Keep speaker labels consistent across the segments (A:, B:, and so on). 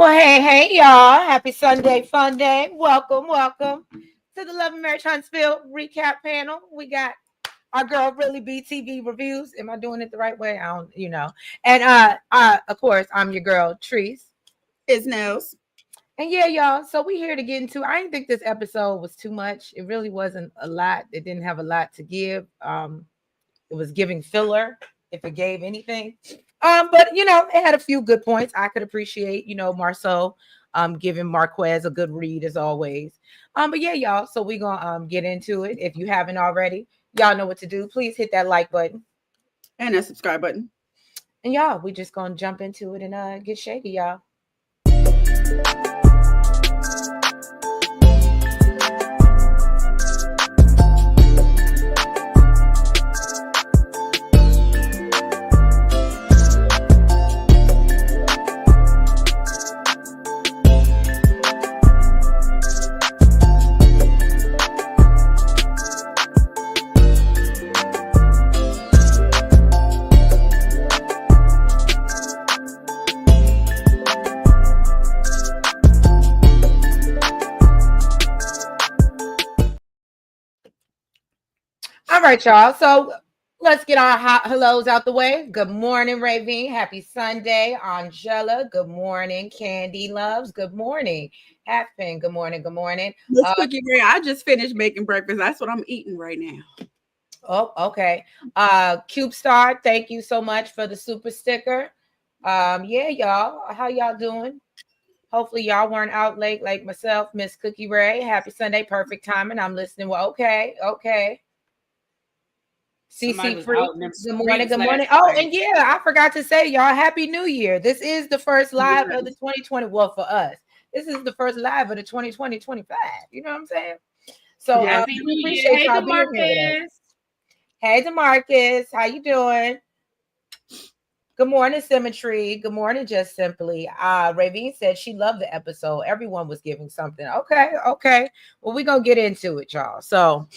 A: Well, hey, y'all. Happy Sunday, fun day. Welcome to the Love and Marriage Huntsville recap panel. We got our girl Really BTV reviews. Am I doing it the right way? I don't. And of course, I'm your girl, Treese.
B: It's Nels.
A: And yeah, y'all. So we here to get into. I didn't think this episode was too much. It really wasn't a lot. It didn't have a lot to give. It was giving filler, if it gave anything. But it had a few good points. I could appreciate, Marceau giving Marquez a good read as always. But yeah, y'all. So we're gonna get into it. If you haven't already, y'all know what to do. Please hit that like button
B: and that subscribe button.
A: And y'all, we just gonna jump into it and get shaky, y'all. All right, y'all. So let's get our hot hellos out the way. Good morning, Ravine. Happy Sunday. Angela. Good morning. Candy Loves. Good morning. Halfpin. Good morning. Good morning.
B: Cookie Ray, I just finished making breakfast. That's what I'm eating right now.
A: Oh, okay. Cube Star, thank you so much for the super sticker. Yeah, y'all. How y'all doing? Hopefully y'all weren't out late like myself, Miss Cookie Ray. Happy Sunday. Perfect timing. I'm listening. Well, okay. CC Free. Good morning. Oh, and yeah, I forgot to say, y'all, Happy New Year. This is the first live of the 2020. Well, for us, this is the first live of the 2020-25. You know what I'm saying? So
C: Happy New Year. Hey, DeMarcus.
A: Hey, DeMarcus. How you doing? Good morning, Symmetry. Good morning, Just Simply. Ravine said she loved the episode. Everyone was giving something. Okay. Well, we're going to get into it, y'all. So,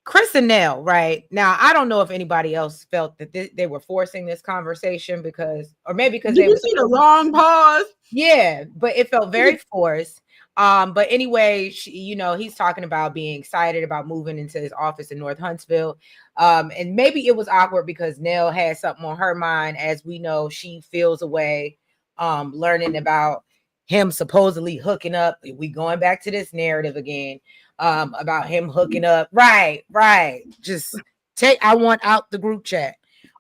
A: Chris and Nell, right? Now, I don't know if anybody else felt that they were forcing this conversation because
B: they were see the long pause.
A: Yeah, but it felt very forced. But anyway, he's talking about being excited about moving into his office in North Huntsville. And maybe it was awkward because Nell had something on her mind. As we know, she feels away, learning about him supposedly hooking up. We going back to this narrative again. About him hooking up. Right. Just I want out the group chat.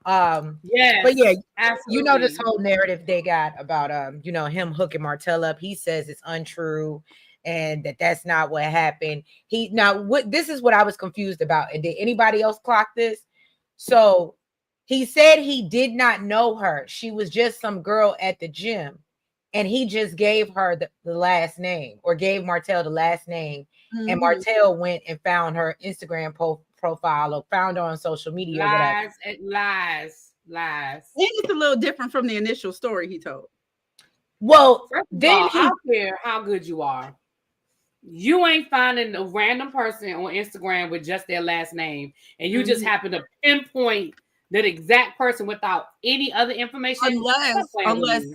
C: Yes,
A: but yeah,
C: absolutely.
A: This whole narrative they got about him hooking Martell up. He says it's untrue and that's not what happened. This is what I was confused about. And did anybody else clock this? So he said he did not know her. She was just some girl at the gym. And he just gave her the last name, or gave Martell the last name. Mm-hmm. And Martell went and found her Instagram profile or found her on social media.
C: Lies.
B: And it's a little different from the initial story he told.
A: Well,
C: I don't care how good you are. You ain't finding a random person on Instagram with just their last name, and you just happen to pinpoint that exact person without any other information.
B: Unless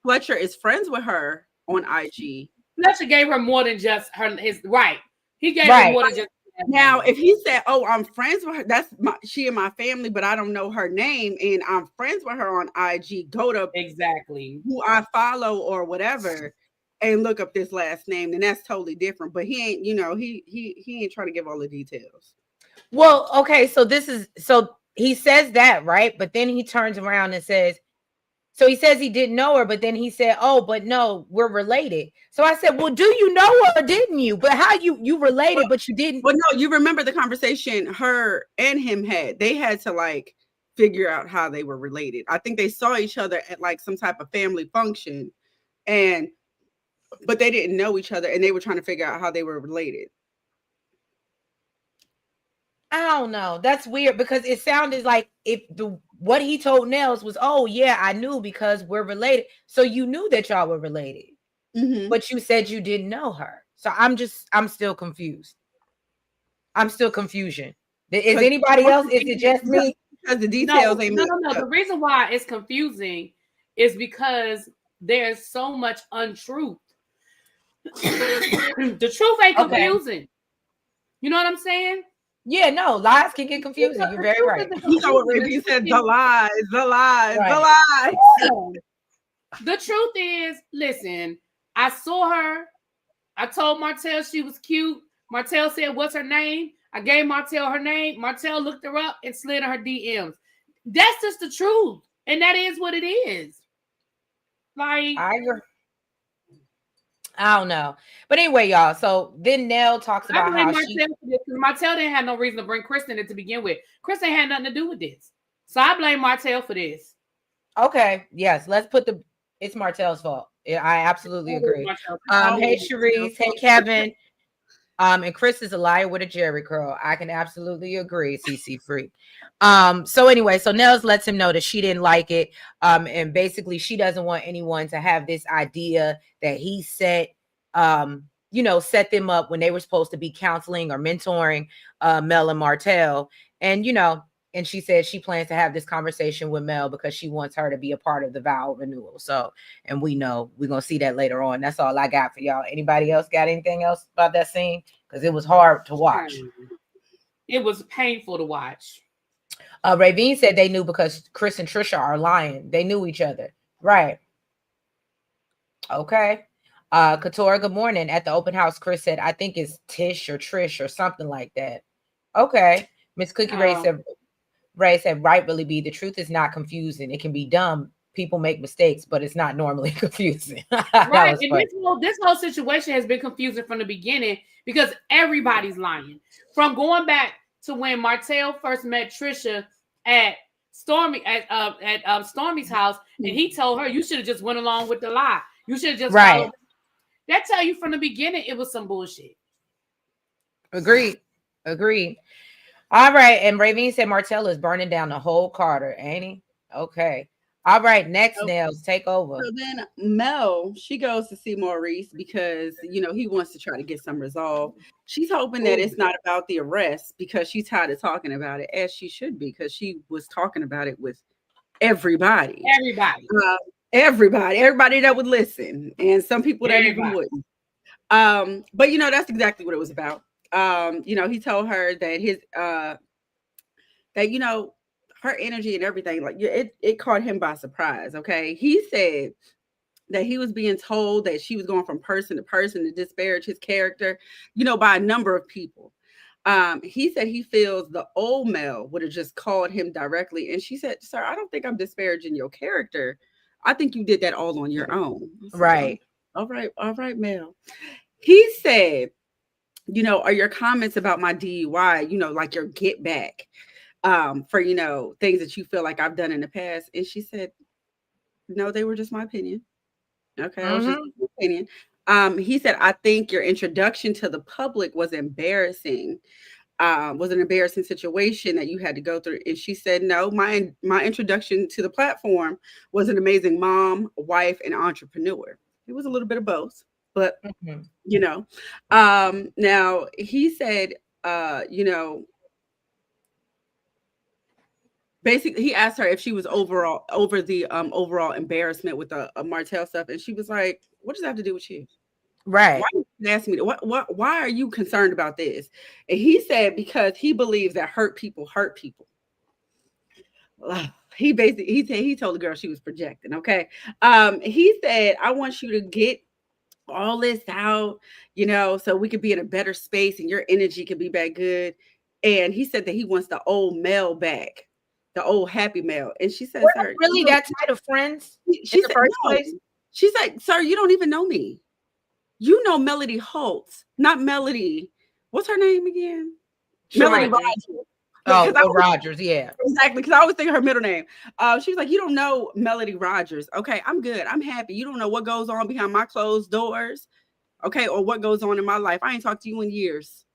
B: Fletcher is friends with her on IG.
C: Fletcher gave her more than just his right. He gave her more than just.
B: Now, if he said, "Oh, I'm friends with her," that's she and my family, but I don't know her name, and I'm friends with her on IG. Go to
C: exactly
B: who I follow or whatever, and look up this last name, then that's totally different. But he ain't, he ain't trying to give all the details.
A: Well, okay, so he says that, right? But then he turns around and says, so he says he didn't know her, but then he said, "Oh, but no, we're related." So I said, "Well, do you know her or didn't you? But how you related, but you didn't?"
B: Well, no, you remember the conversation her and him had. They had to figure out how they were related. I think they saw each other at some type of family function, but they didn't know each other, and they were trying to figure out how they were related.
A: I don't know. That's weird because it sounded like what he told Nels was, "Oh yeah, I knew because we're related." So you knew that y'all were related, but you said you didn't know her. So I'm still confused. I'm still confusion. Is anybody else? Is it just me?
B: Because the details ain't
C: no. The reason why it's confusing is because there's so much untruth. The truth ain't confusing. You know what I'm saying?
A: Yeah, no, lies can get confusing. You're very right.
B: You know what Ray said? The lies.
C: The truth is, listen, I saw her. I told Martell she was cute. Martell said, what's her name? I gave Martell her name. Martell looked her up and slid in her DMs. That's just the truth. And that is what it is. Like,
A: I agree. I don't know. But anyway, y'all. So then Nell talks about how
C: Martell didn't have no reason to bring Kristen in to begin with. Kristen had nothing to do with this. So I blame Martell for this.
A: Okay. Yes. Let's put it's Martell's fault. I absolutely agree. Hey, Sharice. Hey, Kevin. And Chris is a liar with a Jerry curl. I can absolutely agree. CC free. So anyway, so Nels lets him know that she didn't like it. And basically she doesn't want anyone to have this idea that he set them up when they were supposed to be counseling or mentoring Mel and Martell. And she said she plans to have this conversation with Mel because she wants her to be a part of the vow renewal. So, and we know we're going to see that later on. That's all I got for y'all. Anybody else got anything else about that scene? Because it was hard to watch.
C: It was painful to watch.
A: Ravine said they knew because Chris and Trisha are lying. They knew each other. Right. Okay. Katora, good morning. At the open house, Chris said, I think it's Tish or Trish or something like that. Okay. Miss Cookie Ray said, right, Billy B. The truth is not confusing. It can be dumb. People make mistakes, but it's not normally confusing.
C: Right. And this whole situation has been confusing from the beginning because everybody's lying. From going back to when Martell first met Trisha at Stormy's house, and he told her, you should have just went along with the lie. You should have just followed. That tell you from the beginning it was some bullshit.
A: Agreed. All right. And Ravine said Martell is burning down the whole Carter, ain't he? Okay. All right. Next, Nels, take over.
B: So then Mel, she goes to see Maurice because, he wants to try to get some resolve. She's hoping that it's not about the arrest because she's tired of talking about it, as she should be, because she was talking about it with everybody. Everybody that would listen, and some people that even wouldn't. But that's exactly what it was about. He told her that her energy and everything, like it caught him by surprise. Okay. He said that he was being told that she was going from person to person to disparage his character, by a number of people. He said he feels the old Mel would have just called him directly. And she said, sir, I don't think I'm disparaging your character. I think you did that all on your own.
A: Right.
B: All right, Mel. He said, are your comments about my DUI, like your get back for, things that you feel like I've done in the past? And she said, no, they were just my opinion. Okay. That was just my opinion. He said, I think your introduction to the public was embarrassing. Was an embarrassing situation that you had to go through. And she said, no, my introduction to the platform was an amazing mom, wife, and entrepreneur. It was a little bit of both. But, now he said, basically he asked her if she was over the overall embarrassment with the Martell stuff. And she was like, what does that have to do with you?
A: Right.
B: Why are you asking me why are you concerned about this? And he said, because he believes that hurt people hurt people. He told the girl she was projecting. Okay. He said, I want you to get all this out, so we could be in a better space and your energy could be back good. And he said that he wants the old Mel back, the old happy Mel. And she said,
A: sir, really that tight of friends?
B: She said, no. She's like, sir, you don't even know me. You know Melody Holtz, not Melody. What's her name again? Melody Rogers.
A: Rogers, yeah.
B: Exactly, because I always think her middle name. She was like, you don't know Melody Rogers. Okay, I'm good. I'm happy. You don't know what goes on behind my closed doors. Okay, or what goes on in my life. I ain't talked to you in years.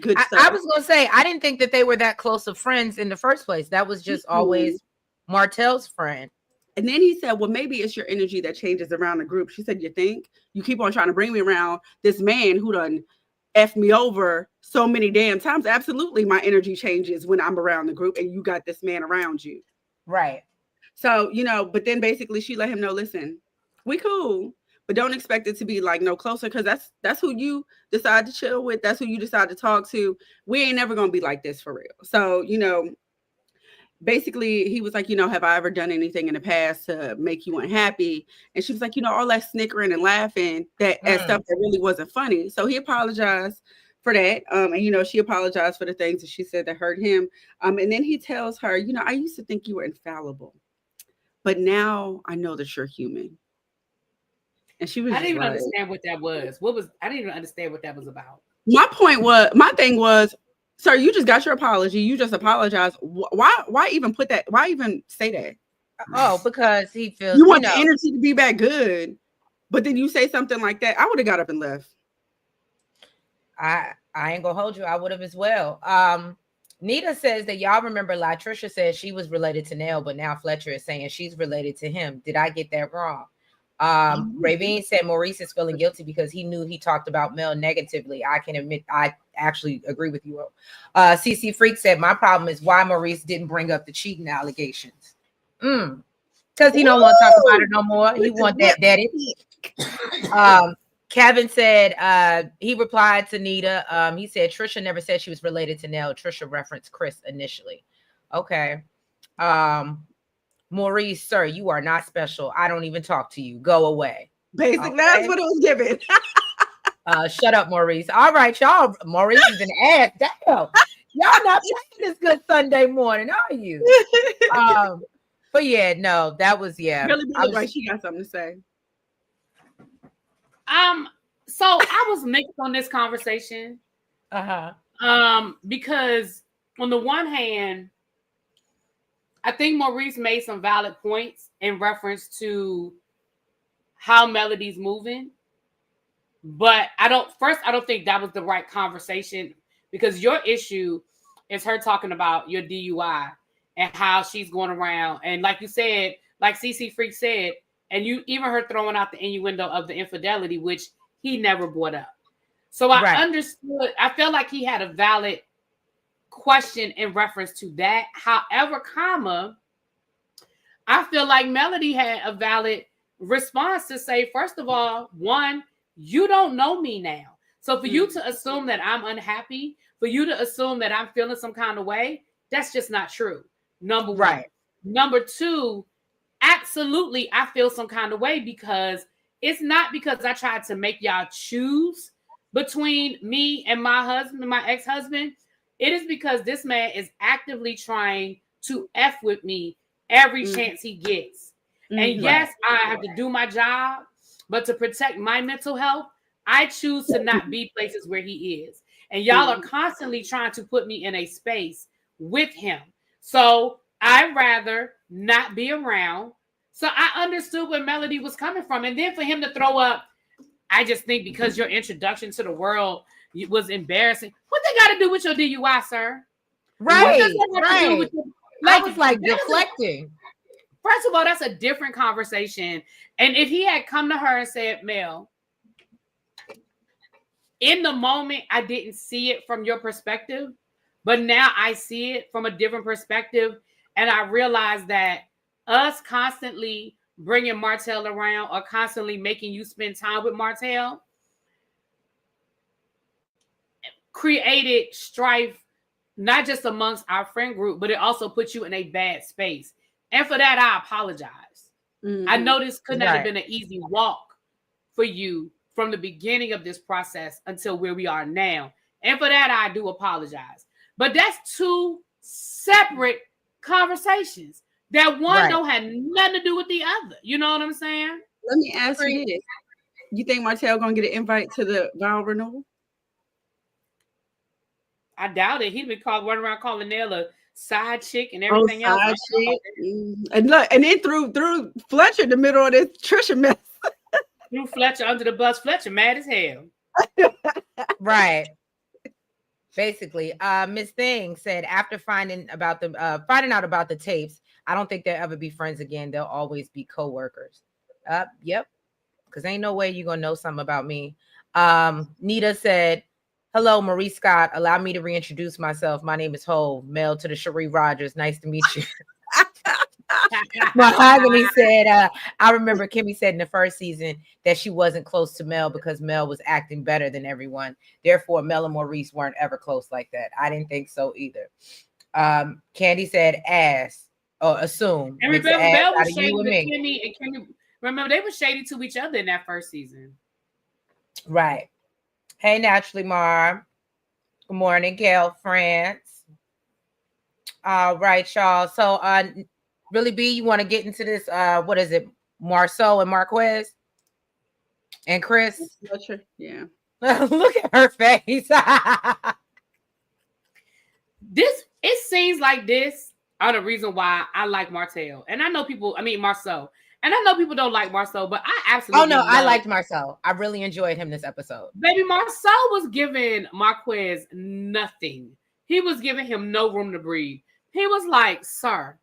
B: Good stuff.
A: I was going to say, I didn't think that they were that close of friends in the first place. That was just always Martell's friend.
B: And then he said, well, maybe it's your energy that changes around the group. She said, you think? You keep on trying to bring me around this man who done F me over so many damn times. Absolutely, my energy changes when I'm around the group and you got this man around you.
A: Right.
B: So, but then basically she let him know, listen, We cool, but don't expect it to be like no closer, because that's who you decide to chill with. That's who you decide to talk to. We ain't never gonna be like this for real. So, basically he was like, have I ever done anything in the past to make you unhappy? And she was like, all that snickering and laughing at stuff that really wasn't funny. So he apologized for that. And she apologized for the things that she said that hurt him. And then he tells her, I used to think you were infallible, but now I know that you're human. And she was
C: I didn't even
B: right.
C: understand what that was. I didn't even understand what that was about.
B: My thing was, sir, you just got your apology. You just apologized. Why even put that? Why even say that?
A: Oh, because he feels
B: you want the energy to be back good, but then you say something like that. I would have got up and left.
A: I ain't gonna hold you. I would have as well. Nita says that y'all remember Latricia said she was related to Nell, but now Fletcher is saying she's related to him. Did I get that wrong? Ravine said Maurice is feeling guilty because he knew he talked about Mel negatively. I can admit I actually agree with you. CC Freak said my problem is why Maurice didn't bring up the cheating allegations. Because he don't want to talk about it no more. He want that daddy. Kevin said he replied to Nita. He said Trisha never said she was related to Nell. Trisha referenced Chris initially. Okay. Maurice, sir, you are not special. I don't even talk to you. Go away.
B: Basically, okay. That's what it was given.
A: Shut up, Maurice. All right, y'all. Maurice is an ass. Damn. Y'all not playing this good Sunday morning, are you? But yeah, no, that was
B: Really looked like she got something to say.
C: So I was mixed on this conversation. Because on the one hand, I think Maurice made some valid points in reference to how Melody's moving. But I don't think that was the right conversation, because your issue is her talking about your DUI and how she's going around. And like you said, like CC Freak said, and you even her throwing out the innuendo of the infidelity, which he never brought up. So I understood. I felt like he had a valid question in reference to that. However, I feel like Melody had a valid response to say, first of all, one, you don't know me now. So for you to assume that I'm unhappy, for you to assume that I'm feeling some kind of way, that's just not true. Number one. Number two, absolutely, I feel some kind of way because it's not because I tried to make y'all choose between me and my husband, my ex-husband. It is because this man is actively trying to F with me every chance he gets. And yes, I have to do my job, but to protect my mental health, I choose to not be places where he is. And y'all are constantly trying to put me in a space with him. So I'd rather not be around. So I understood where Melody was coming from. And then for him to throw up, I just think because your introduction to the world was embarrassing. What they got to do with your DUI, sir?
A: Right. I was like deflecting.
C: First of all, that's a different conversation. And if he had come to her and said, Mel, in the moment, I didn't see it from your perspective, but now I see it from a different perspective. And I realized that us constantly bringing Martell around or constantly making you spend time with Martell created strife, not just amongst our friend group, but it also put you in a bad space. And for that, I apologize. I know this could not have been an easy walk for you from the beginning of this process until where we are now. And for that, I do apologize. But that's two separate conversations. That one don't have nothing to do with the other. You know what I'm saying?
B: Let me ask you this. You think Martell gonna get an invite to the vow renewal?
C: I doubt it. He'd be running around calling Nell a side chick and everything else.
B: And look, and then threw Fletcher in the middle of this Trisha mess.
C: Threw Fletcher under the bus. Fletcher mad as hell.
A: Right. Basically, Miss Thing said after finding out about the tapes, I don't think they'll ever be friends again. They'll always be co-workers. Yep. Because ain't no way you're gonna know something about me. Nita said, hello, Maurice Scott. Allow me to reintroduce myself. My name is Hove. Mail to the Cherie Rogers. Nice to meet you. Mahogany said, I remember Kimmy said in the first season that she wasn't close to Mel because Mel was acting better than everyone. Therefore, Mel and Maurice weren't ever close like that. I didn't think so either. Candy said ass or assume.
C: And
A: Makes an
C: remember,
A: ass
C: Belle
A: out
C: was
A: of
C: shady
A: you and
C: to
A: me.
C: Kimmy, and Kimmy. Remember, they were shady to each other in that first season.
A: Right. Hey, Naturally Mar. Good morning, Gail France. All right, y'all. So, really, B, you want to get into this? What is it? Marceau and Marquez and Chris.
B: Yeah.
A: Look at her face.
C: It seems like this are the reason why I like Martell. And I know Marceau. And I know people don't like Marceau, but I absolutely
A: I liked Marceau. I really enjoyed him this episode.
C: Baby, Marceau was giving Marquez nothing. He was giving him no room to breathe. He was like, sir.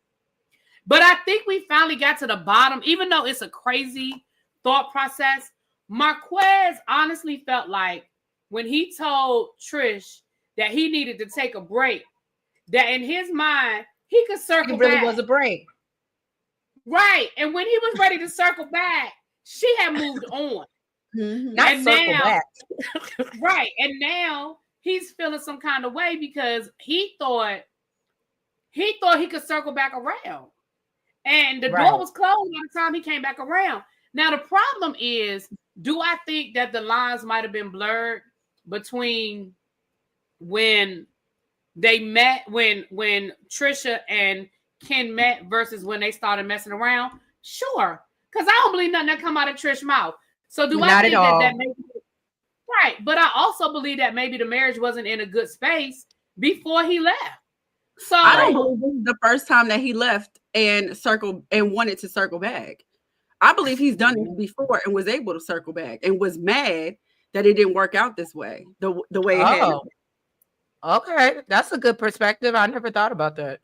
C: But I think we finally got to the bottom, even though it's a crazy thought process. Marquez honestly felt like when he told Trish that he needed to take a break, that in his mind, he could circle back.
A: It really was a break.
C: Right. And when he was ready to circle back, she had moved on.
A: Not
C: and
A: circle
C: now,
A: back.
C: Right. And now he's feeling some kind of way because he thought he could circle back around. And the door was closed by the time he came back around. Now, the problem is, do I think that the lines might have been blurred between when they met, when Trisha and Ken met versus when they started messing around? Sure. Because I don't believe nothing that come out of Trish's mouth. So do I think that maybe, right. But I also believe that maybe the marriage wasn't in a good space before he left. So
B: I don't believe this is the first time that he left and wanted to circle back. I believe he's done it before and was able to circle back and was mad that it didn't work out this way, the way it had.
A: Okay, that's a good perspective. I never thought about that.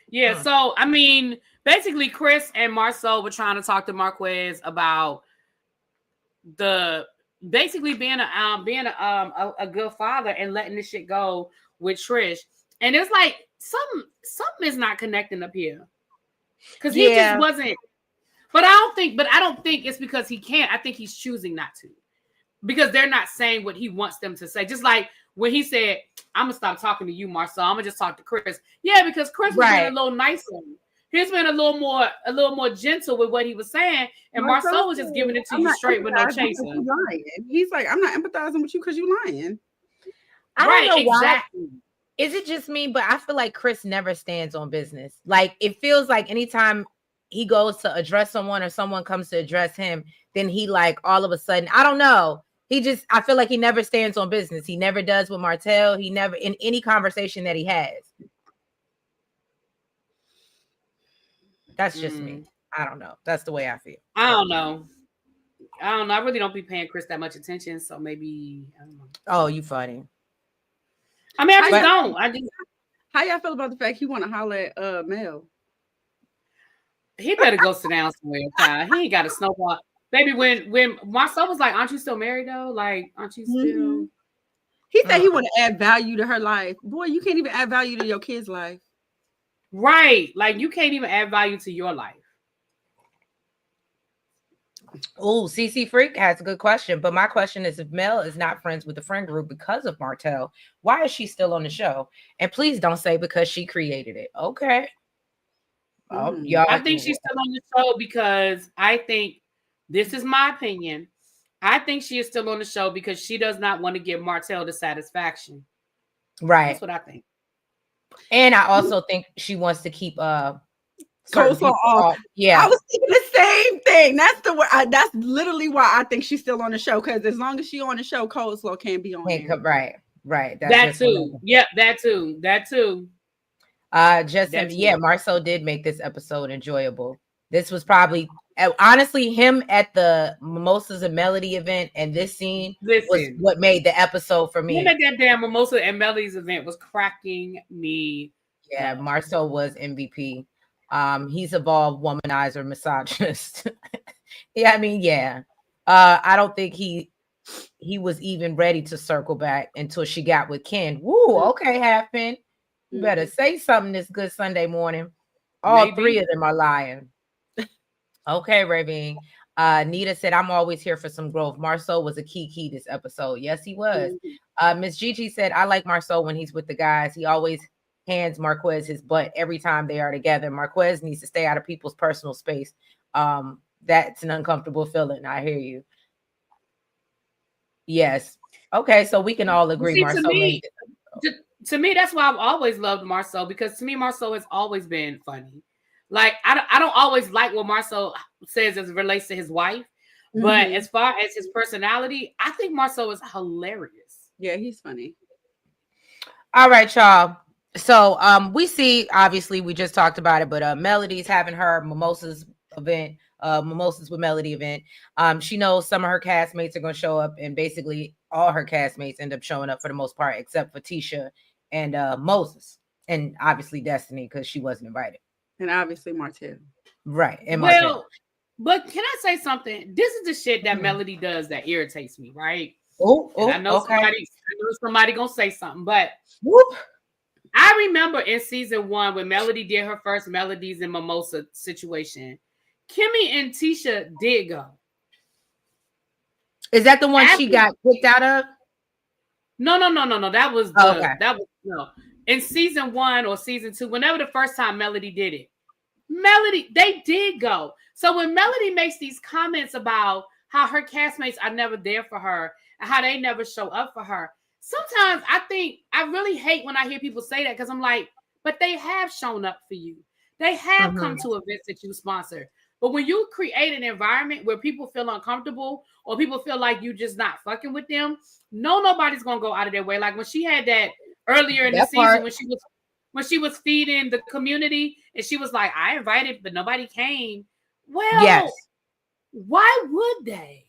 C: Yeah, so I mean, basically, Chris and Marceau were trying to talk to Marquez about basically being a good father and letting this shit go with Trish. And it's like something is not connecting up here. Because he just wasn't. But I don't think it's because he can't. I think he's choosing not to. Because they're not saying what he wants them to say. Just like when he said, I'm gonna stop talking to you, Marcel. I'm gonna just talk to Chris. Yeah, because Chris was being a little nicer. He's been a little more gentle with what he was saying, and Marcel was just giving it to you straight with no chaser.
B: He's like, I'm not empathizing with you because you're lying.
A: I don't know exactly. Why. Is it just me? But I feel like Chris never stands on business. Like it feels like anytime he goes to address someone or someone comes to address him, then he like all of a sudden, I don't know. I feel like he never stands on business. He never does with Martell. He never in any conversation that he has. That's just me. I don't know. That's the way I feel.
C: I don't know. I really don't be paying Chris that much attention. So maybe I don't know.
A: Oh, you funny.
C: I mean, I just don't.
B: How y'all feel about the fact he want to holler at Mel?
C: He better go sit down somewhere. He ain't got a snowball. Baby, when Marcel was like, aren't you still married though? Like, aren't you still?
B: He said he want to add value to her life. Boy, you can't even add value to your kid's life.
C: Right. Like, you can't even add value to your life.
A: Oh, CC Freak has a good question. But my question is, if Mel is not friends with the friend group because of Martell, why is she still on the show? And please don't say because she created it. Okay.
C: Y'all, I think she's still on the show because I think, this is my opinion, I think she is still on the show because she does not want to give Martell the satisfaction.
A: Right.
C: That's what I think.
A: And I also think she wants to keep
B: coleslaw off.
A: Yeah,
B: I was thinking the same thing. That's literally why I think she's still on the show, because as long as she's on the show, coleslaw can't be on there.
A: Right.
C: That too. Yep, that too.
A: Marcel did make this episode enjoyable. This was honestly him at the Mimosas and Melody event, and this scene was what made the episode for me.
C: Him at that damn Mimosa and Melody's event was cracking me.
A: Yeah, Marcel was MVP. He's a bald womanizer, misogynist. I don't think he was even ready to circle back until she got with Ken. Woo, okay, Halfpin. You better say something this good Sunday morning. All
C: Maybe.
A: 3 of them are lying. Okay, Ravine. Nita said, I'm always here for some growth. Marceau was a key this episode. Yes, he was. Miss Gigi said, I like Marceau when he's with the guys. He always hands Marquez his butt every time they are together. Marquez needs to stay out of people's personal space. That's an uncomfortable feeling. I hear you. Yes. Okay, so we can all agree.
C: See,
A: Marceau
C: to me, that's why I've always loved Marceau, because to me, Marceau has always been funny. Like, I don't always like what Marceau says as it relates to his wife, but as far as his personality, I think Marceau is hilarious.
B: Yeah, he's funny.
A: All right, y'all. So we see, obviously, we just talked about it, but Melody's having her Mimosas event, Mimosas with Melody event. She knows some of her castmates are going to show up, and basically all her castmates end up showing up for the most part, except for Tisha and Moses, and obviously Destiny, because she wasn't invited.
B: And obviously Martell.
A: Right. And Martell.
C: But can I say something? This is the shit that Melody does that irritates me, right? I know somebody gonna say something, but I remember in season 1 when Melody did her first Melodies and Mimosa situation, Kimmy and Tisha did go.
A: Is that the one she got kicked out of?
C: No. That was in season 1 or season 2, whenever the first time Melody did it. They did go. So when Melody makes these comments about how her castmates are never there for her and how they never show up for her, sometimes I really hate when I hear people say that, because I'm like, but they have shown up for you. They have come to events that you sponsor. But when you create an environment where people feel uncomfortable or people feel like you just not fucking with them, nobody's gonna go out of their way. Like when she had that earlier in the season when she was feeding the community and she was like, I invited, but nobody came. Well, yes. Why would they?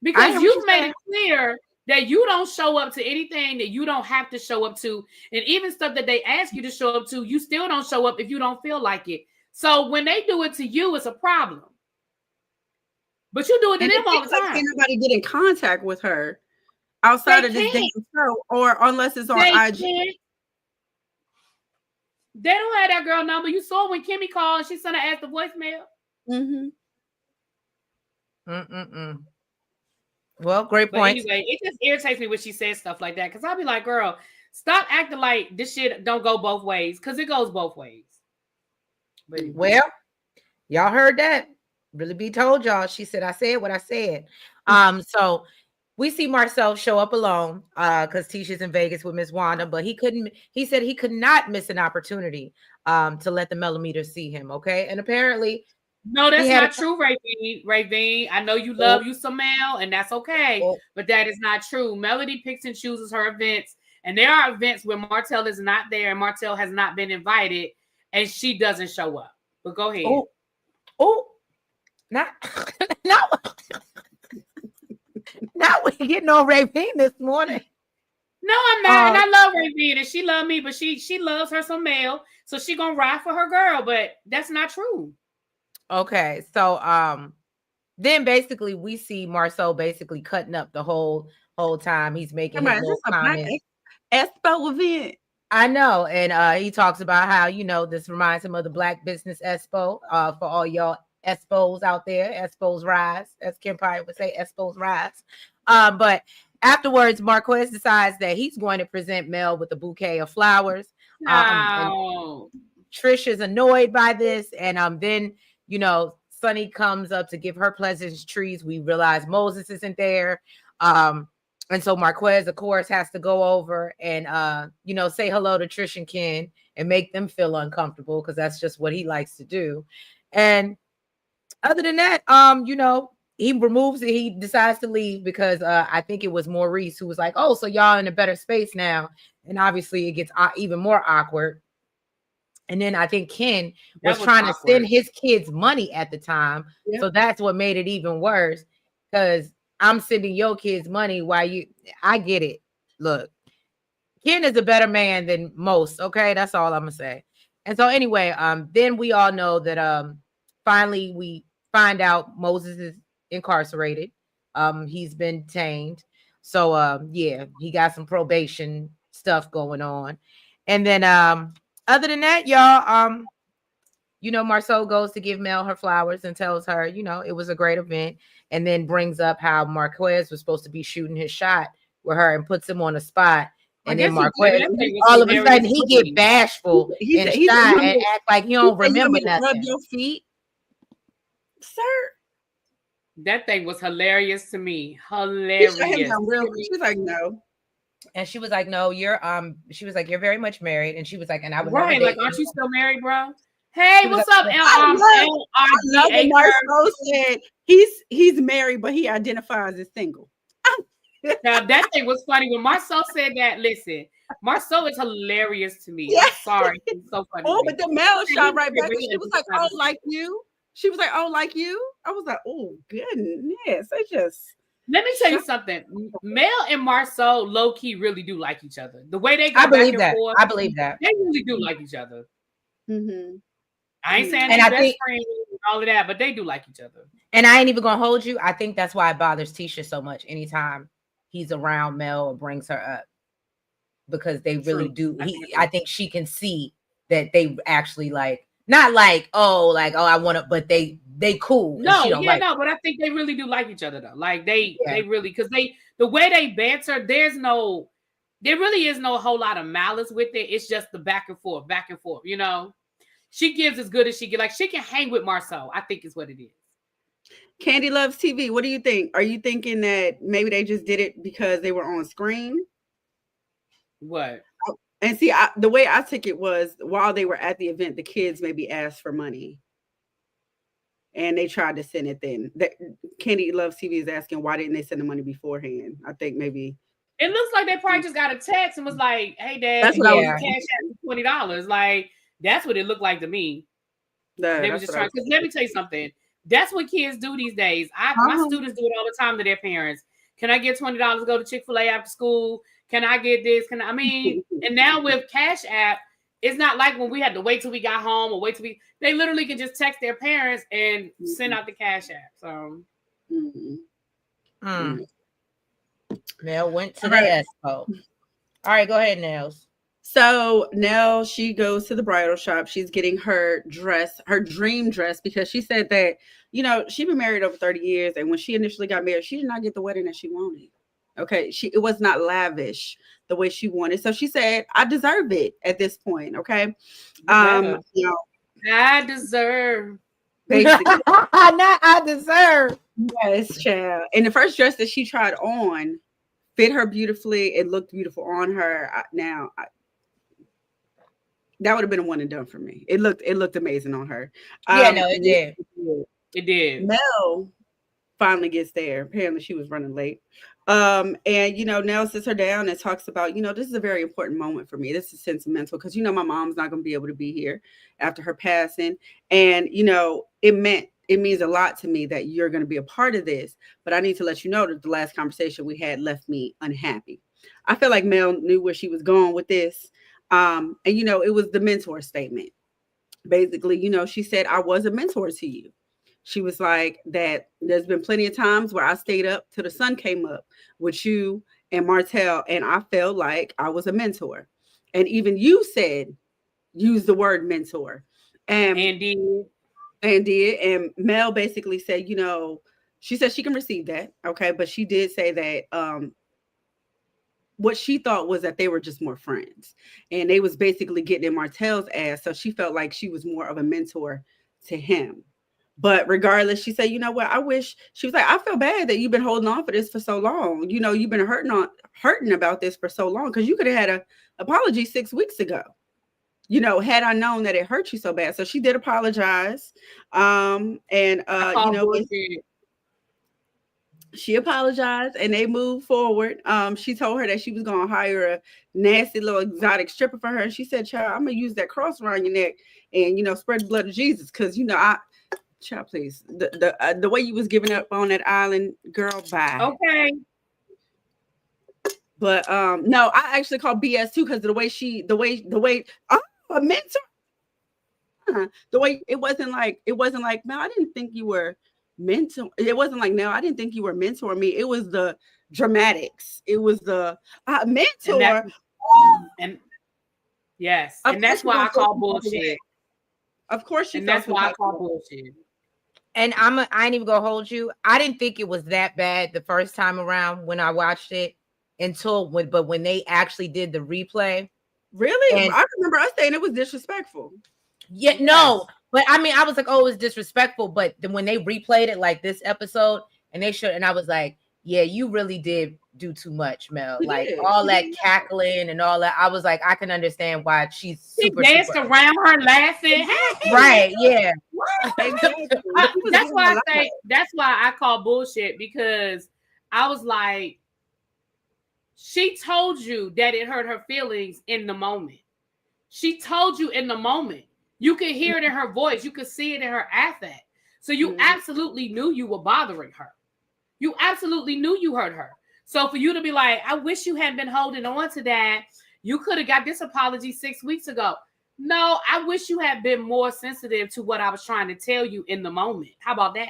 C: Because you made it clear that you don't show up to anything that you don't have to show up to. And even stuff that they ask you to show up to, you still don't show up if you don't feel like it. So when they do it to you, it's a problem. But you do it to them all the time.
B: Can't nobody get in contact with her outside of this damn show, or unless it's on IG.
C: They don't have that girl number. You saw when Kimmy called and she sent her ass the voicemail.
A: Well, great point.
C: Anyway, it just irritates me when she says stuff like that, because I'll be like, girl, stop acting like this shit don't go both ways, because it goes both ways.
A: But well, y'all heard that. Really be told y'all. She said, I said what I said. So we see Marcel show up alone because Tisha's in Vegas with Miss Wanda, but he said he could not miss an opportunity to let the Melometer see him. Okay. And apparently,
C: no, that's not true, Ravine. I know you love you some Mel, and that's okay, but that is not true. Melody picks and chooses her events, and there are events where Martell is not there and Martell has not been invited, and she doesn't show up. But go ahead.
A: Not we getting on Ravine this morning.
C: No, I'm not. And I love Ravine, and she loves me, but she loves her some Mel, so she gonna ride for her girl. But that's not true.
A: Okay, so then basically we see Marceau basically cutting up the whole time. He's making his little comments.
B: Expo event.
A: I know, and he talks about how this reminds him of the Black Business Expo. For all y'all Expos out there, Expos rise, as Kim Pye would say, Expos rise. But afterwards, Marquez decides that he's going to present Mel with a bouquet of flowers.
C: No.
A: Trish is annoyed by this, and then Sunny comes up to give her pleasantries. We realize Moses isn't there. And so Marquez, of course, has to go over and, say hello to Trish and Ken and make them feel uncomfortable, because that's just what he likes to do. And other than that, he decides to leave because I think it was Maurice who was like, oh, so y'all in a better space now. And obviously it gets even more awkward. And then I think Ken was trying to send his kids money at the time. Yep. So that's what made it even worse, because I'm sending your kids money while I get it. Look, Ken is a better man than most. Okay. That's all I'm going to say. And so anyway, then we all know that finally we find out Moses is incarcerated. He's been detained. So he got some probation stuff going on. And then other than that, y'all, Marcel goes to give Mel her flowers and tells her, it was a great event, and then brings up how Marquez was supposed to be shooting his shot with her and puts him on the spot. And then Marquez, all of a sudden, he get bashful and shy and act like he don't remember nothing.
B: Rub your feet, sir.
C: That thing was hilarious to me. Hilarious.
B: She was like, no.
A: And she was like, no, you're you're very much married. And she was like, and I was
C: right, like, aren't you still married, bro? Hey, what's up?
B: I love what Marcel said. He's married, but he identifies as single.
C: Now that thing was funny when Marcel said that. Listen, Marcel is hilarious to me. Yeah. I'm sorry, he's so funny.
B: Oh, but the Mel shot right back. She was like, "Oh, like you." She was like, "Oh, like you." I was like, "Oh, goodness." I just
C: let me tell you something. Mel and Marcel low key really do like each other. The way they go
A: I believe
C: back
A: that.
C: and forth,
A: I believe that
C: they really do like each other.
B: Mm-hmm.
C: I ain't saying they're best friends and all of that, but they do like each other.
A: And I ain't even gonna hold you. I think that's why it bothers Tisha so much anytime he's around Mel or brings her up, because they really do. I think she can see that they actually not I want to, but they cool.
C: No, but I think they really do like each other though. Like they really, because the way they banter, there really is no whole lot of malice with it. It's just the back and forth. She gives as good as she get. Like she can hang with Marcel, I think is what it is.
B: Candy Loves TV. What do you think? Are you thinking that maybe they just did it because they were on screen?
C: What?
B: And see, the way I took it was while they were at the event, the kids maybe asked for money. And they tried to send it then. Candy Loves TV is asking, why didn't they send the money beforehand? I think maybe.
C: It looks like they probably just got a text and was like, hey, Dad, that's what cash out $20. Like, that's what it looked like to me. They were just trying. Because let me tell you something. That's what kids do these days. My students do it all the time to their parents. Can I get $20 to go to Chick-fil-A after school? Can I get this? And now with Cash App, it's not like when we had to wait till we got home or they literally can just text their parents and send out the Cash App. So.
A: Nell went to the expo. All right, go ahead, Nels.
B: So Nell, she goes to the bridal shop. She's getting her dress, her dream dress, because she said that, she'd been married over 30 years. And when she initially got married, she did not get the wedding that she wanted. Okay. It was not lavish the way she wanted. So she said, I deserve it at this point. Okay.
C: I deserve.
B: Basically.
A: Not I deserve.
B: Yes, child. And the first dress that she tried on fit her beautifully. It looked beautiful on her. That would have been a one and done for me. It looked amazing on her.
A: It did.
C: It did.
B: Nell finally gets there. Apparently she was running late. And Nell sits her down and talks about, this is a very important moment for me. This is sentimental because my mom's not going to be able to be here after her passing. And it means a lot to me that you're going to be a part of this. But I need to let you know that the last conversation we had left me unhappy. I feel like Mel knew where she was going with this. And it was the mentor statement. Basically, she said, I was a mentor to you. She was like that. There's been plenty of times where I stayed up till the sun came up with you and Martel, and I felt like I was a mentor. And even you said, use the word mentor. And did. And Mel basically said, she said she can receive that. Okay. But she did say that, what she thought was that they were just more friends, and they was basically getting in Martel's ass. So she felt like she was more of a mentor to him. But regardless, she said, you know what? I wish, she was like, I feel bad that you've been holding on for this for so long. You've been hurting about this for so long, because you could have had an apology 6 weeks ago. Had I known that it hurt you so bad. So she did apologize. She apologized and they moved forward. She told her that she was going to hire a nasty little exotic stripper for her. And she said, child, I'm going to use that cross around your neck and, spread the blood of Jesus. Cause child, please, the way you was giving up on that island, girl, bye.
C: Okay.
B: But, no, I actually call BS too. Cause the way, a mentor, the way it wasn't like, man, I didn't think you were mentor. It wasn't like, no, I didn't think you were mentoring me. It was the dramatics. It was the mentor.
C: And yes, and that's why I call bullshit.
B: Of course,
C: and that's why I call bullshit.
A: And I ain't even gonna hold you. I didn't think it was that bad the first time around when I watched it but when they actually did the replay.
B: Really? I remember us saying it was disrespectful.
A: Yeah, no, but I mean, I was like, oh, it's disrespectful. But then when they replayed it like this episode, and I was like, yeah, you really did do too much, Mel. Like all that cackling and all that. I was like, I can understand why she's super
C: danced around her laughing.
A: Right, yeah.
C: That's why I call bullshit, because I was like, she told you that it hurt her feelings in the moment. She told you in the moment. You could hear it in her voice. You could see it in her affect. So you absolutely knew you were bothering her. You absolutely knew you hurt her. So for you to be like, I wish you hadn't been holding on to that. You could have got this apology 6 weeks ago. No, I wish you had been more sensitive to what I was trying to tell you in the moment. How about that?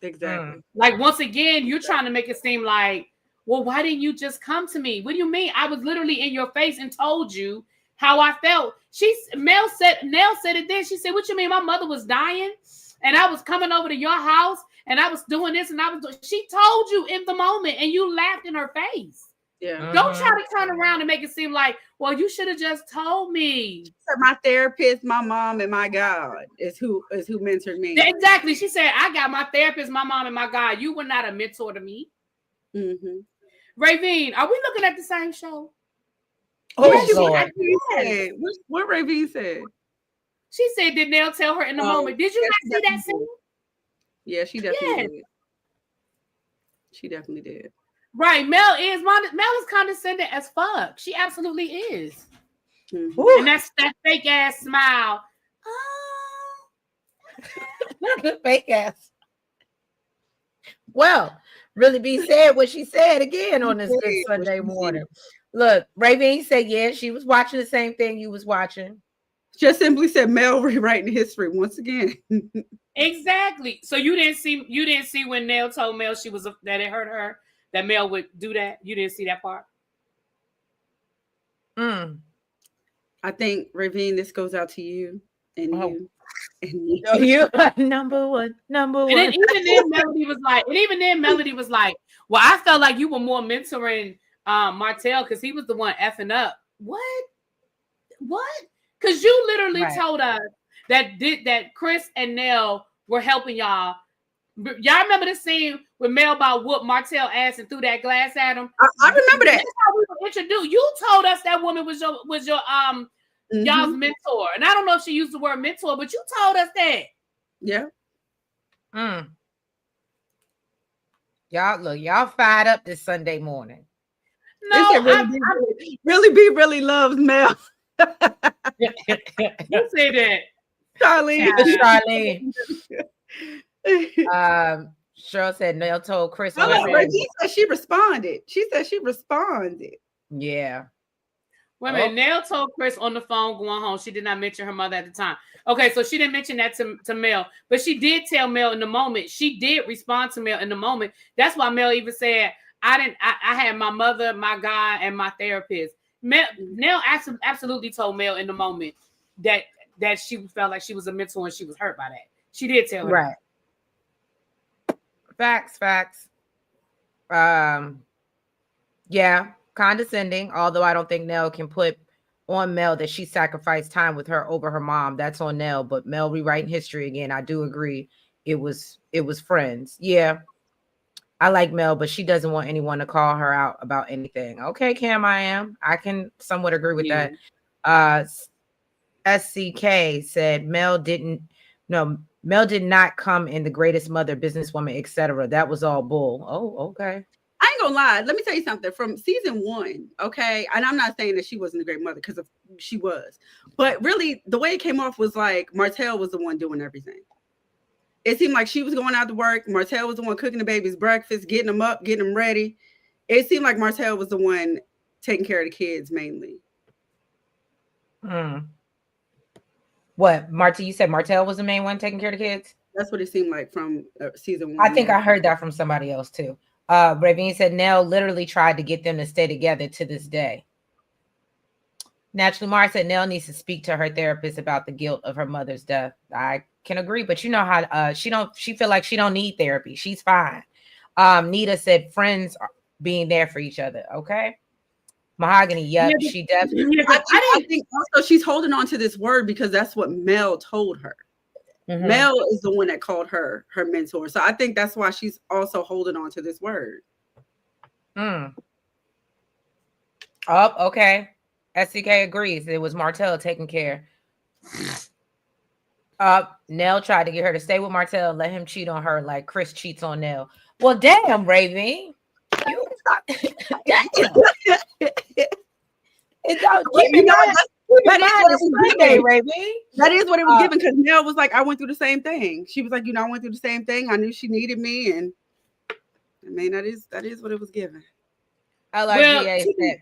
B: Exactly.
C: Like, once again, you're trying to make it seem like, well, why didn't you just come to me? What do you mean? I was literally in your face and told you how I felt. Nell said it then. She said, what you mean? My mother was dying and I was coming over to your house and I was doing this and I was doing. She told you in the moment and you laughed in her face.
B: Yeah.
C: Don't try to turn around and make it seem like, well, you should have just told me.
B: My therapist, my mom, and my God is who mentored me.
C: Exactly. She said, I got my therapist, my mom, and my God. You were not a mentor to me.
B: Mm-hmm.
C: Ravine, are we looking at the same show?
B: What Ravine said?
C: She said, did Nell tell her in the moment? Did you not see that scene?
B: Yeah, she definitely did. She definitely did.
C: Right. Mel is condescending as fuck. She absolutely is.
B: Mm-hmm.
C: And that's that fake ass smile.
A: The fake ass. Well, really be said what she said again on this good Sunday morning. Look, Ravine said, yeah, she was watching the same thing you was watching.
B: Just simply said Mel rewriting history once again.
C: Exactly. So you didn't see when Nell told Mel that it hurt her, that Mel would do that. You didn't see that part.
B: I think, Ravine, this goes out to you and you. And you.
A: Oh, you number one.
C: And then even then Melody was like, well, I felt like you were more mentoring Martell because he was the one effing up. What? Because you literally told us that Chris and Nell were helping y'all. Y'all remember the scene when Mel about whooped Martell ass and threw that glass at him?
B: I remember that.
C: That's how we were introduced. You told us that woman was your y'all's mentor. And I don't know if she used the word mentor, but you told us that.
B: Yeah.
A: Y'all fired up this Sunday morning.
C: No,
B: really loves Mel.
C: You say that.
A: Charlene. Cheryl said Nell told Chris.
B: She responded. She said she responded.
A: Yeah.
C: Wait a minute. Nell told Chris on the phone going home. She did not mention her mother at the time. Okay, so she didn't mention that to Mel, but she did tell Mel in the moment. She did respond to Mel in the moment. That's why Mel even said, I had my mother, my guy, and my therapist. Nell absolutely told Mel in the moment that she felt like she was a mentor and she was hurt by that. She did tell her.
A: Right. Facts. Yeah, condescending, although I don't think Nell can put on Mel that she sacrificed time with her over her mom. That's on Nell, but Mel rewriting history again. I do agree. It was friends. Yeah. I like Mel, but she doesn't want anyone to call her out about anything. Okay, Cam, I can somewhat agree with that. SCK said Mel did not come in the greatest mother, businesswoman, etc. That was all bull. Oh, okay.
B: I ain't gonna lie. Let me tell you something. From season 1, okay, and I'm not saying that she wasn't a great mother because she was, but really the way it came off was like Martell was the one doing everything. It seemed like she was going out to work. Martell was the one cooking the babies breakfast, getting them up, getting them ready. It seemed like Martell was the one taking care of the kids mainly.
A: What, Marty? You said Martell was the main one taking care of the kids?
B: That's what it seemed like from season 1.
A: I think I heard that from somebody else too. Ravine said Nell literally tried to get them to stay together to this day. Naturally, Mara said Nell needs to speak to her therapist about the guilt of her mother's death. I can agree, but you know how she feel like she don't need therapy. She's fine. Nita said friends are being there for each other. Okay. Mahogany, yep, she definitely.
B: I think also she's holding on to this word because that's what Mel told her. Mm-hmm. Mel is the one that called her mentor. So I think that's why she's also holding on to this word.
A: Oh, okay. SCK agrees. It was Martell taking care. Nell tried to get her to stay with Martell, let him cheat on her like Chris cheats on Nell. Well, damn, Raven. You damn.
B: That is what it was given because Nell was like, I went through the same thing. She was like, I went through the same thing. I knew she needed me, and I mean that is what it was given.
A: LRGA said,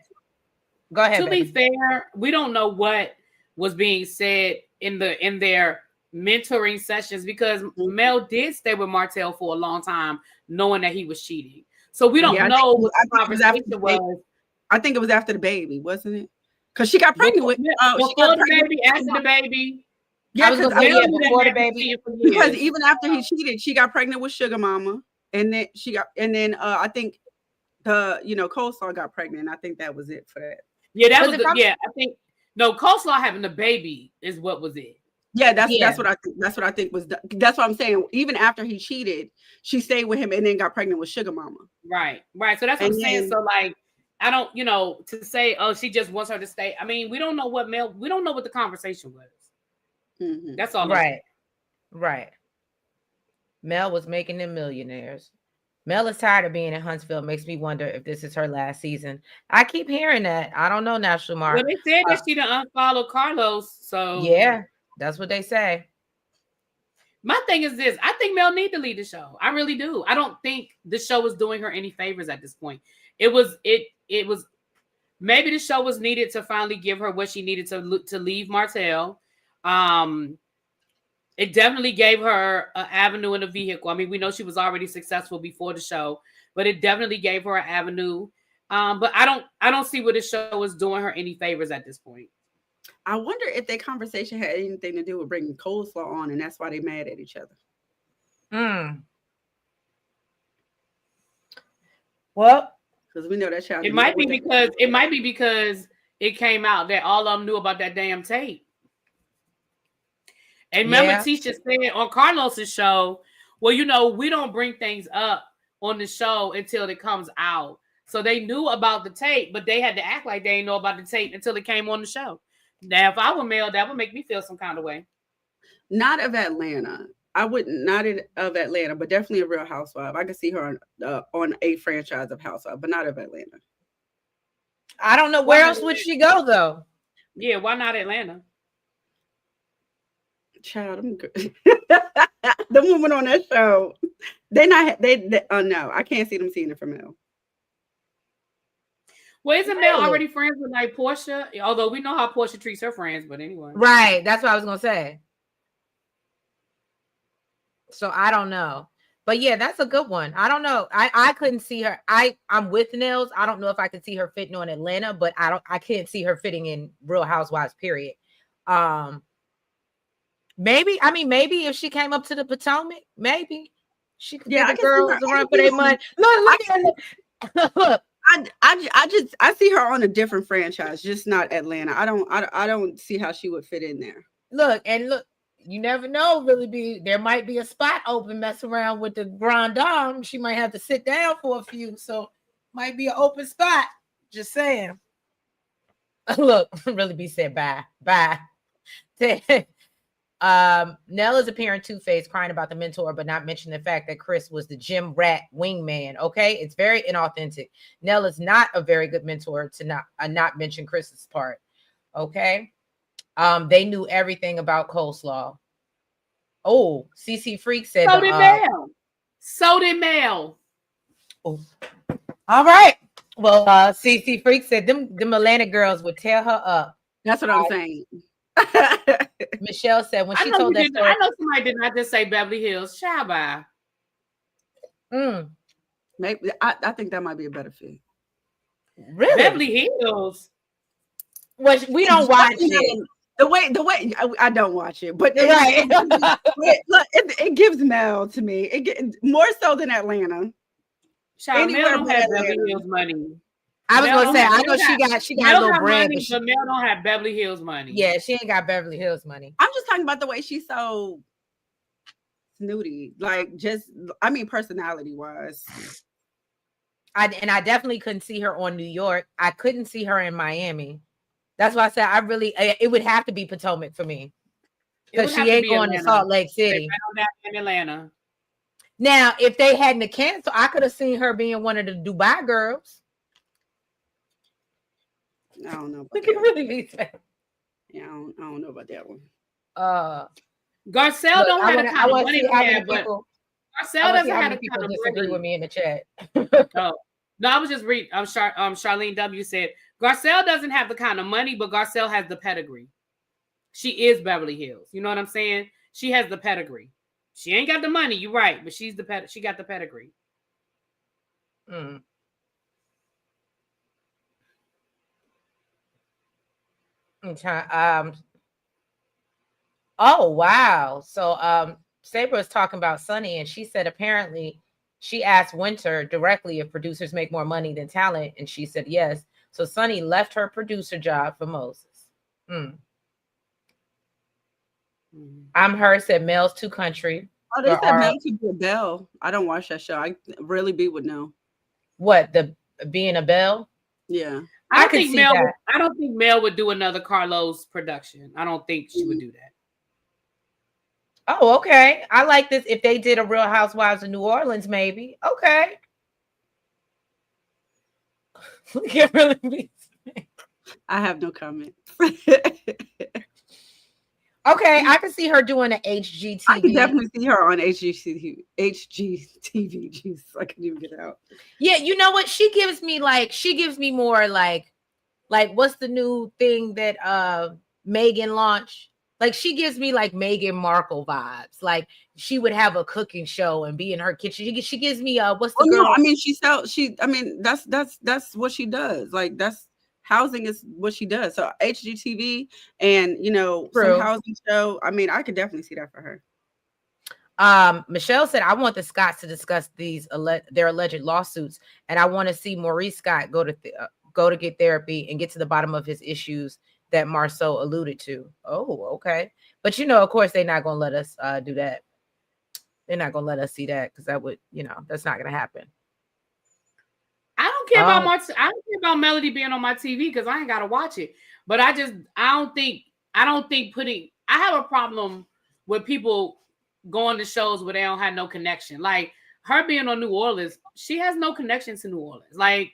A: go ahead.
C: To be fair, we don't know what was being said in their mentoring sessions because Mel did stay with Martell for a long time, knowing that he was cheating. So we don't know what the conversation was.
B: I think it was after the baby, wasn't it? Because she got pregnant with
C: before the baby, after the baby.
B: Yeah, before the baby. Because even after he cheated, she got pregnant with Sugar Mama, and then I think the Coleslaw got pregnant. I think that was it for that.
C: Yeah, that was I think Coleslaw having the baby is what was it.
B: Yeah, that's what I think. That's what I think was. That's what I'm saying. Even after he cheated, she stayed with him and then got pregnant with Sugar Mama.
C: Right. So that's what I'm saying. So like, I don't, to say, oh, she just wants her to stay. I mean, we don't know what the conversation was. Mm-hmm. That's all.
A: Right. Mel was making them millionaires. Mel is tired of being in Huntsville. Makes me wonder if this is her last season. I keep hearing that. I don't know, National Mark.
C: Well, they said that she done unfollowed Carlos. So
A: yeah, that's what they say.
C: My thing is this: I think Mel need to lead the show. I really do. I don't think the show is doing her any favors at this point. It was maybe the show was needed to finally give her what she needed to leave Martell. It definitely gave her an avenue in a vehicle. I mean, we know she was already successful before the show, but it definitely gave her an avenue. But I don't see what the show is doing her any favors at this point.
B: I wonder if their conversation had anything to do with bringing Coleslaw on, and that's why they're mad at each other.
A: Well,
B: because we know that child.
C: It might be because it came out that all of them knew about that damn tape. And remember, Tisha said on Carlos's show, well, we don't bring things up on the show until it comes out. So they knew about the tape, but they had to act like they didn't know about the tape until it came on the show. Now, if I were Mel, that would make me feel some kind of way.
B: Not of Atlanta. I wouldn't, not of Atlanta, but definitely a Real Housewife. I could see her on a franchise of Housewife, but not of Atlanta.
A: I don't know where else would she go though.
C: Yeah, why not Atlanta?
B: Child, I'm good. The woman on that show, no, I can't see them seeing it from Mel.
C: Well, isn't Mel already friends with like Portia? Although we know how Portia treats her friends, but anyway.
A: Right, that's what I was gonna say. So I don't know. But yeah, that's a good one. I don't know. I couldn't see her. I'm with Nels. I don't know if I could see her fitting on Atlanta, but I can't see her fitting in Real Housewives, period. Maybe if she came up to the Potomac, maybe she could get the girls around for their money. Look.
B: I see her on a different franchise, just not Atlanta. I don't see how she would fit in there.
A: Look, you never know. There might be a spot open. Mess around with the Grand Dame. She might have to sit down for a few, so might be an open spot. Just saying. Look, really be said bye. Nell is appearing two-faced, crying about the mentor, but not mentioning the fact that Chris was the gym rat wingman. Okay, it's very inauthentic. Nell is not a very good mentor to not mention Chris's part. Okay, they knew everything about Coleslaw. Oh, CC Freak said
C: So did Mel.
A: Oh, all right. Well, CC Freak said them Atlanta girls would tear her up.
B: That's what I'm saying.
A: Michelle said when she told that story.
C: I know somebody did not just say Beverly Hills. Shabba.
B: Maybe I think that might be a better fit.
A: Really?
C: Beverly Hills.
A: Well, we don't watch it.
B: The way I don't watch it, but
A: Right.
B: it gives Mel to me. More so than Atlanta.
C: Child, Mel don't
B: but
C: have
B: Atlanta.
C: Beverly Hills money.
A: I was
C: Mel
A: gonna say,
C: don't
A: I
C: have-
A: know she
C: Mel
A: got a little
C: got
A: bread,
C: money, but Mel don't have Beverly Hills money.
A: yeah, she ain't got Beverly Hills money.
B: I'm just talking about the way she's so snooty, like personality wise.
A: I definitely couldn't see her on New York. I couldn't see her in Miami. That's why I said it would have to be Potomac for me, because she ain't going to Salt Lake City.
C: In Atlanta.
A: Now, if they hadn't canceled, I could have seen her being one of the Dubai girls.
B: I don't know.
A: We can really be sad.
B: Yeah, I don't know about that one.
C: Garcelle don't have the kind of money we have, but Garcelle doesn't have the kind of
A: disagree
C: money
A: with me in the chat.
C: Oh, no, I was just reading. Charlene W said Garcelle doesn't have the kind of money, but Garcelle has the pedigree. She is Beverly Hills. You know what I'm saying? She has the pedigree. She ain't got the money. You're right, but she got the pedigree.
A: Mm. Oh wow. So Sabre is talking about Sunny, and she said apparently she asked Winter directly if producers make more money than talent, and she said yes. So Sunny left her producer job for Moses. I'm her, said Mel's too country.
B: Oh, they said Mel could be a belle. I don't watch that show. I really would know.
A: What, the being a belle?
B: Yeah.
C: I don't think Mel would do another Carlos production. I don't think she would do that.
A: Oh, okay. I like this. If they did a Real Housewives of New Orleans, maybe. Okay.
B: I have no comment.
A: Okay, I can see her doing an HGTV.
B: I can definitely see her on HGTV. Jeez, I couldn't even get it out.
A: Yeah, you know what? She gives me more like what's the new thing that Megan launched? Like, she gives me like Meghan Markle vibes. Like, she would have a cooking show and be in her kitchen. She gives me what's the girl?
B: No, I mean that's what she does. Like, that's housing is what she does. So HGTV and some housing show. I mean, I could definitely see that for her.
A: Michelle said, I want the Scotts to discuss their alleged lawsuits, and I want to see Maurice Scott go to get therapy and get to the bottom of his issues that Marceau alluded to. Oh, okay. But of course, they're not gonna let us do that. They're not gonna let us see that, because that would, that's not gonna happen.
C: I don't care about I don't care about Melody being on my TV, because I ain't gotta watch it. But I don't think I have a problem with people going to shows where they don't have no connection. Like, her being on New Orleans, she has no connection to New Orleans. Like,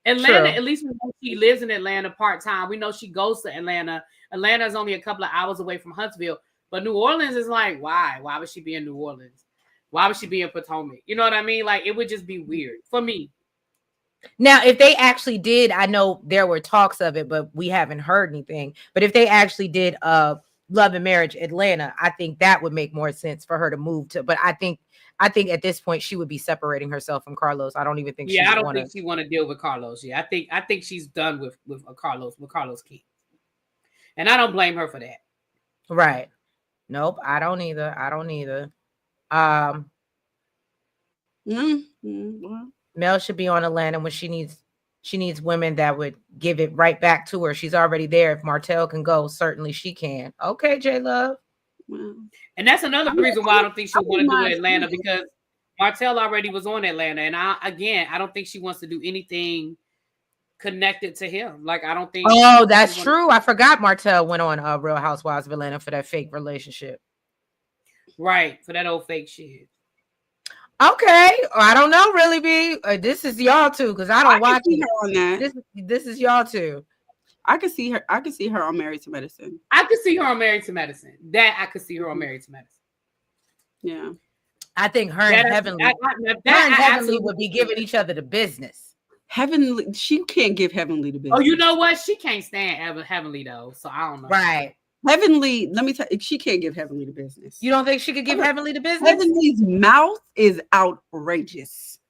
C: Atlanta, at least we know she lives in Atlanta part-time. We know she goes to Atlanta. Atlanta is only a couple of hours away from Huntsville. But New Orleans is like, why? Why would she be in New Orleans? Why would she be in Potomac? You know what I mean? Like, it would just be weird for me.
A: Now, if they actually did, I know there were talks of it, but we haven't heard anything. But if they actually did Love and Marriage Atlanta, I think that would make more sense for her to move to. But I think at this point she would be separating herself from Carlos. I don't even think.
C: Yeah, I don't think she want to deal with Carlos. Yeah, I think she's done with Carlos Key, and I don't blame her for that.
A: Right. Nope, I don't either. Mel should be on Atlanta when she needs women that would give it right back to her. She's already there. If Martell can go, certainly she can. Okay, J Love.
C: And that's another reason why I don't think she'll want to do Atlanta, because Martell already was on Atlanta, and I don't think she wants to do anything connected to him. Like, I don't think.
A: Oh, that's true. I forgot Martell went on Real Housewives of Atlanta for that fake relationship.
C: Right, for that old fake shit.
A: Okay, I don't know, really, B. This is y'all too, because I don't watch it.
B: On that.
A: This is y'all too.
B: I could see her on Married to Medicine.
C: I could see her on Married to Medicine. That I could see her on Married to Medicine.
B: Yeah.
A: I think her and Heavenly would be giving each other the business.
B: Heavenly, she can't give Heavenly the business.
C: Oh, you know what? She can't stand Heavenly though, so I don't know.
A: Right.
B: Heavenly, let me tell you, she can't give Heavenly the business.
A: You don't think she could give Heavenly the business?
B: Heavenly's mouth is outrageous.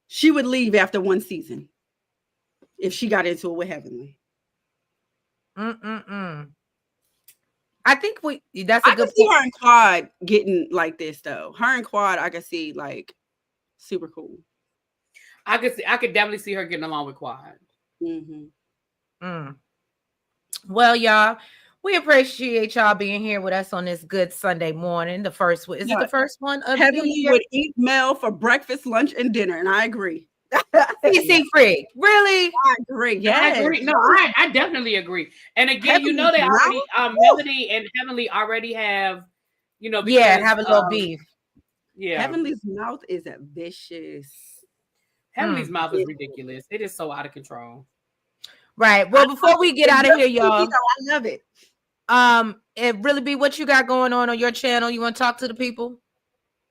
B: She would leave after one season if she got into it with Heavenly.
A: Mm-mm-mm. I think that's a
B: I can
A: good
B: see
A: point.
B: her and Quad getting like this though. Her and Quad, I can see like super cool.
C: I could definitely see her getting along with Quad.
B: Mm-hmm.
A: Mm. Well, y'all, we appreciate y'all being here with us on this good Sunday morning. The first one. Is it
B: Yeah,
A: the first one of the
B: Heavenly
A: year?
B: would eat Mel for breakfast, lunch, and dinner, and I agree.
A: CC Frig. Really?
B: I agree.
C: I
B: Yes.
C: agree. No, I definitely agree. And again, you know,
B: Heavenly's
C: they already
B: mouth.
C: Melody and Heavenly already have, you know,
A: Yeah,
C: because
A: have a little beef.
C: yeah,
B: Heavenly's mouth is a vicious.
C: Heavenly's
A: Mm.
C: mouth is ridiculous. It is so out of control.
A: Right. Well, before we get out of here, y'all,
B: I love it.
A: it really be what you got going on your channel. You want to talk to the people?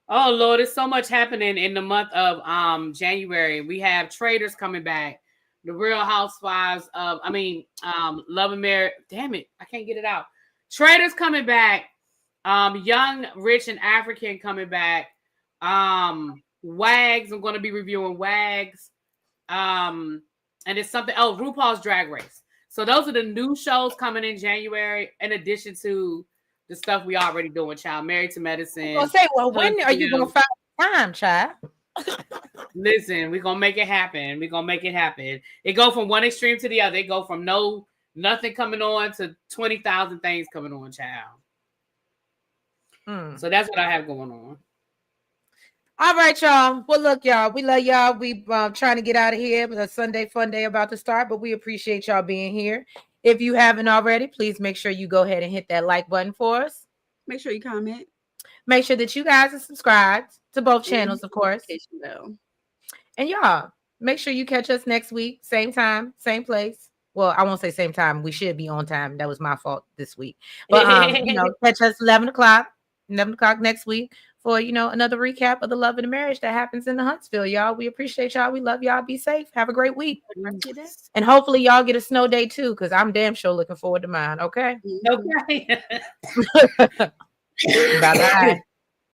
C: Oh Lord, there's so much happening in the month of January. We have Traders coming back, the Real Housewives of Love and Marriage. Damn it, I can't get it out. Traders coming back, Young, Rich, and African coming back. Wags, I'm going to be reviewing Wags. And it's something. Oh, RuPaul's Drag Race. So those are the new shows coming in January, in addition to the stuff we already doing. Child, Married to Medicine.
A: I'll say, well, when are you going to find time, child?
C: Listen, we're gonna make it happen. We're gonna make it happen. It go from one extreme to the other. It go from nothing coming on to 20,000 things coming on, child. So that's what I have going on.
A: All right, y'all. Well, look, y'all, we love y'all. We trying to get out of here with a Sunday fun day about to start, but we appreciate y'all being here. If you haven't already, please make sure you go ahead and hit that like button for us.
B: Make sure you comment.
A: Make sure that you guys are subscribed to both channels, of course. And y'all, make sure you catch us next week, same time, same place. Well, I won't say same time. We should be on time. That was my fault this week. But catch us 11 o'clock next week for another recap of the love and the marriage that happens in the Huntsville, y'all. We appreciate y'all. We love y'all. Be safe. Have a great week. And hopefully y'all get a snow day too, because I'm damn sure looking forward to mine. Okay.
C: Okay.
A: Bye-bye.